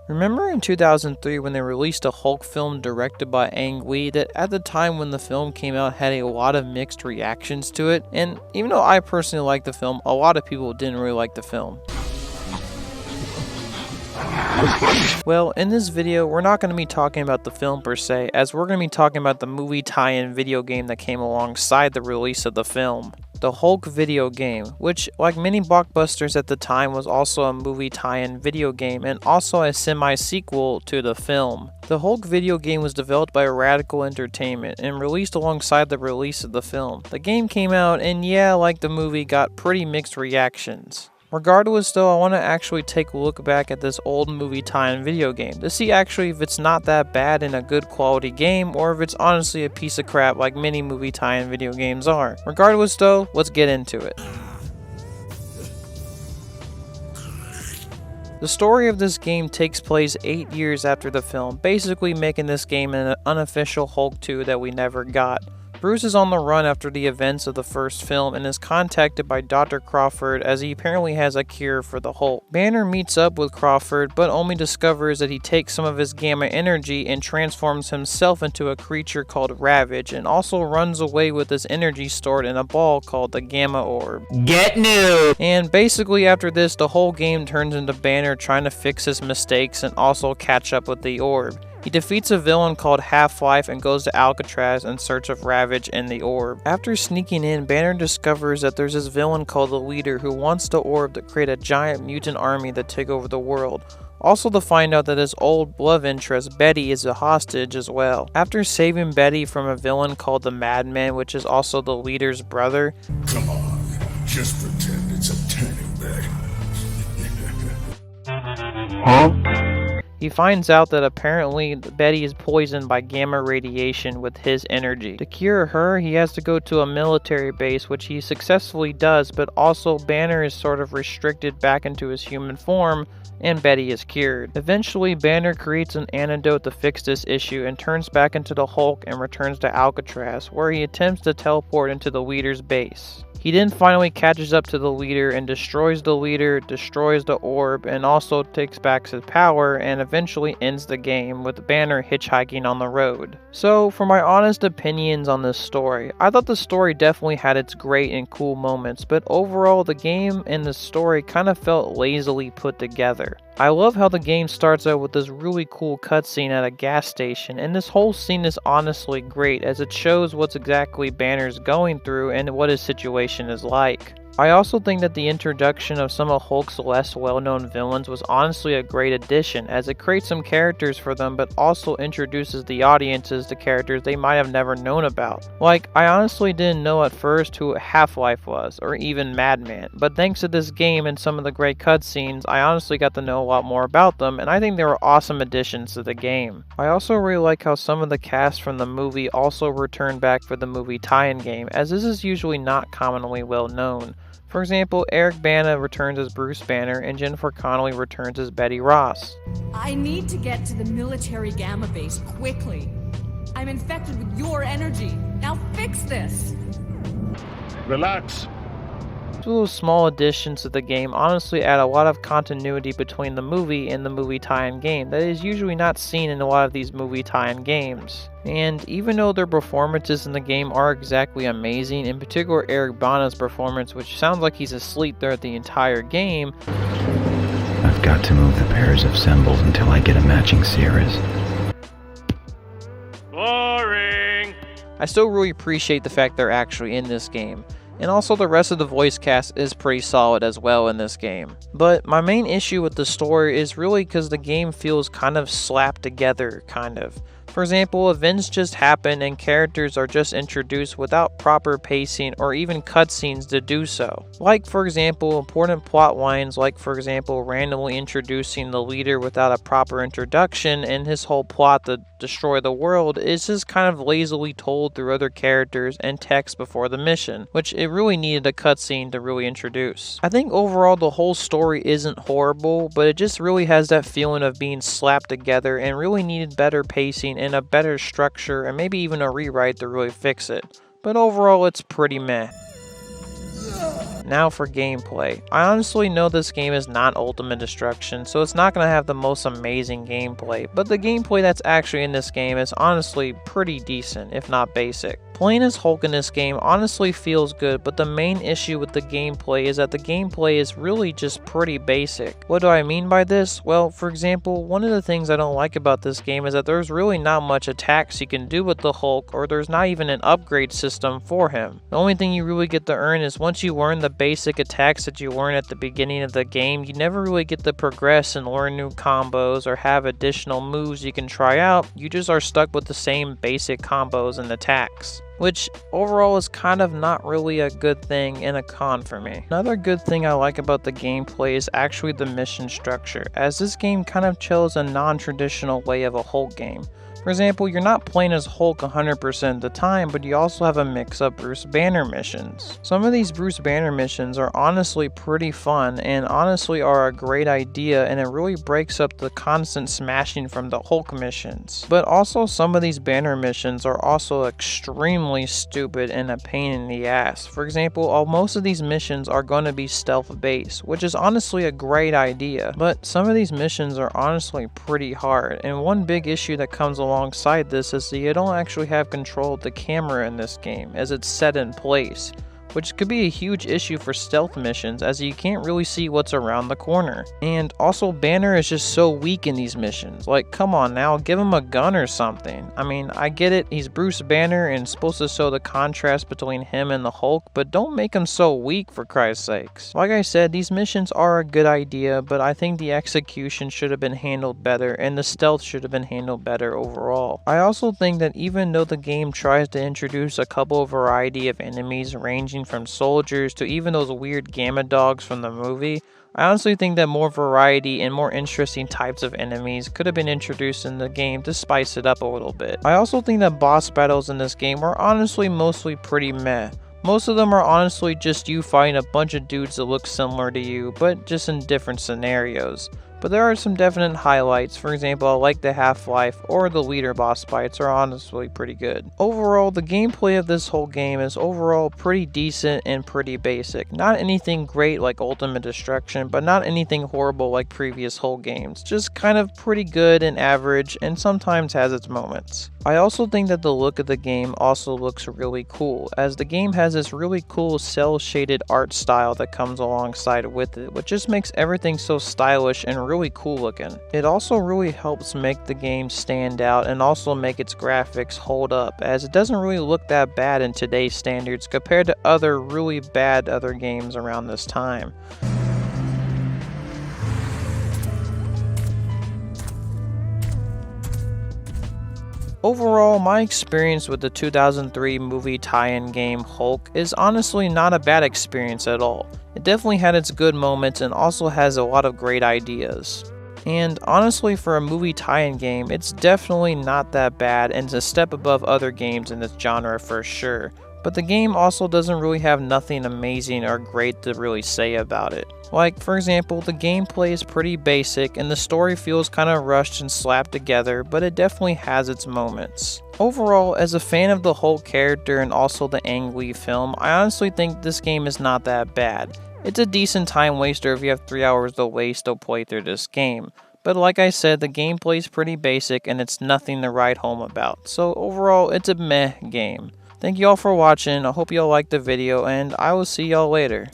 Remember in 2003 when they released a Hulk film directed by Ang Lee that at the time when the film came out had a lot of mixed reactions to it? And even though I personally liked the film, a lot of people didn't really like the film. Well, in this video, we're not going to be talking about the film per se, as we're going to be talking about the movie tie-in video game that came alongside the release of the film. The Hulk video game, which, like many blockbusters at the time, was also a movie tie-in video game and also a semi-sequel to the film. The Hulk video game was developed by Radical Entertainment and released alongside the release of the film. The game came out and yeah, like the movie, got pretty mixed reactions. Regardless though, I want to actually take a look back at this old movie tie-in video game to see actually if it's not that bad and a good quality game or if it's honestly a piece of crap like many movie tie-in video games are. Regardless though, let's get into it. The story of this game takes place 8 years after the film, basically making this game an unofficial Hulk 2 that we never got. Bruce is on the run after the events of the first film and is contacted by Dr. Crawford as he apparently has a cure for the Hulk. Banner meets up with Crawford but only discovers that he takes some of his gamma energy and transforms himself into a creature called Ravage and also runs away with his energy stored in a ball called the Gamma Orb. Get new! And basically after this, the whole game turns into Banner trying to fix his mistakes and also catch up with the orb. He defeats a villain called Half-Life and goes to Alcatraz in search of Ravage and the orb. After sneaking in, Banner discovers that there's this villain called the Leader who wants the orb to create a giant mutant army that take over the world. Also to find out that his old love interest, Betty, is a hostage as well. After saving Betty from a villain called the Madman, which is also the Leader's brother. Come on, just pretend it's a tanning bed. Huh? He finds out that apparently Betty is poisoned by gamma radiation with his energy. To cure her, he has to go to a military base, which he successfully does, but also Banner is sort of restricted back into his human form, and Betty is cured. Eventually, Banner creates an antidote to fix this issue and turns back into the Hulk and returns to Alcatraz, where he attempts to teleport into the Leader's base. He then finally catches up to the Leader and destroys the Leader, destroys the orb, and also takes back his power and eventually ends the game with Banner hitchhiking on the road. So, for my honest opinions on this story, I thought the story definitely had its great and cool moments, but overall the game and the story kind of felt lazily put together. I love how the game starts out with this really cool cutscene at a gas station, and this whole scene is honestly great as it shows what's exactly Banner's going through and what his situation is like. I also think that the introduction of some of Hulk's less well-known villains was honestly a great addition, as it creates some characters for them but also introduces the audiences to characters they might have never known about. Like, I honestly didn't know at first who Half-Life was, or even Madman, but thanks to this game and some of the great cutscenes, I honestly got to know a lot more about them, and I think they were awesome additions to the game. I also really like how some of the cast from the movie also returned back for the movie tie-in game, as this is usually not commonly well known. For example, Eric Bana returns as Bruce Banner and Jennifer Connelly returns as Betty Ross. I need to get to the military gamma base quickly. I'm infected with your energy. Now fix this. Relax. These little small additions to the game honestly add a lot of continuity between the movie and the movie tie-in game that is usually not seen in a lot of these movie tie-in games. And even though their performances in the game are exactly amazing, in particular Eric Bana's performance, which sounds like he's asleep throughout the entire game, I've got to move the pairs of symbols until I get a matching series. Boring. I still really appreciate the fact they're actually in this game. And also the rest of the voice cast is pretty solid as well in this game. But my main issue with the story is really because the game feels kind of slapped together, kind of. For example, events just happen and characters are just introduced without proper pacing or even cutscenes to do so. Like, for example, important plot lines like, for example, randomly introducing the Leader without a proper introduction, and his whole plot to destroy the world is just kind of lazily told through other characters and text before the mission, which it really needed a cutscene to really introduce. I think overall the whole story isn't horrible, but it just really has that feeling of being slapped together and really needed better pacing and a better structure and maybe even a rewrite to really fix it. But overall it's pretty meh. HULKATHON. Now for gameplay. I honestly know this game is not Ultimate Destruction, so it's not going to have the most amazing gameplay, but the gameplay that's actually in this game is honestly pretty decent, if not basic. Playing as Hulk in this game honestly feels good, but the main issue with the gameplay is that the gameplay is really just pretty basic. What do I mean by this? Well, for example, one of the things I don't like about this game is that there's really not much attacks you can do with the Hulk, or there's not even an upgrade system for him. The only thing you really get to earn is once you learn the basic attacks that you learn at the beginning of the game, you never really get to progress and learn new combos or have additional moves you can try out. You just are stuck with the same basic combos and attacks, which overall is kind of not really a good thing and a con for me. Another good thing I like about the gameplay is actually the mission structure, as this game kind of chose a non-traditional way of a Hulk game. For example, you're not playing as Hulk 100% of the time, but you also have a mix of Bruce Banner missions. Some of these Bruce Banner missions are honestly pretty fun and honestly are a great idea, and it really breaks up the constant smashing from the Hulk missions. But also some of these Banner missions are also extremely stupid and a pain in the ass. For example, most of these missions are going to be stealth based, which is honestly a great idea, but some of these missions are honestly pretty hard, and one big issue that comes alongside this is that you don't actually have control of the camera in this game, as it's set in place, which could be a huge issue for stealth missions, as you can't really see what's around the corner. And also, Banner is just so weak in these missions. Like, come on now, give him a gun or something. I mean, I get it, he's Bruce Banner and supposed to show the contrast between him and the Hulk, but don't make him so weak, for Christ's sakes. Like I said, these missions are a good idea, but I think the execution should have been handled better, and the stealth should have been handled better overall. I also think that even though the game tries to introduce a couple variety of enemies ranging from soldiers to even those weird gamma dogs from the movie, I honestly think that more variety and more interesting types of enemies could have been introduced in the game to spice it up a little bit. I also think that boss battles in this game are honestly mostly pretty meh. Most of them are honestly just you fighting a bunch of dudes that look similar to you, but just in different scenarios. But there are some definite highlights. For example, I like the Half-Life or the leader boss fights are honestly pretty good. Overall, the gameplay of this whole game is overall pretty decent and pretty basic. Not anything great like Ultimate Destruction, but not anything horrible like previous Hulk games. Just kind of pretty good and average, and sometimes has its moments. I also think that the look of the game also looks really cool, as the game has this really cool cel-shaded art style that comes alongside with it, which just makes everything so stylish and really cool looking. It also really helps make the game stand out and also make its graphics hold up, as it doesn't really look that bad in today's standards compared to other really bad other games around this time. Overall, my experience with the 2003 movie tie-in game Hulk is honestly not a bad experience at all. It definitely had its good moments and also has a lot of great ideas. And honestly, for a movie tie-in game, it's definitely not that bad and it's a step above other games in this genre for sure. But the game also doesn't really have nothing amazing or great to really say about it. Like, for example, the gameplay is pretty basic and the story feels kind of rushed and slapped together, but it definitely has its moments. Overall, as a fan of the Hulk character and also the Ang Lee film, I honestly think this game is not that bad. It's a decent time waster if you have 3 hours to waste to play through this game. But like I said, the gameplay is pretty basic and it's nothing to write home about. So overall, it's a meh game. Thank you all for watching. I hope you all liked the video and I will see y'all later.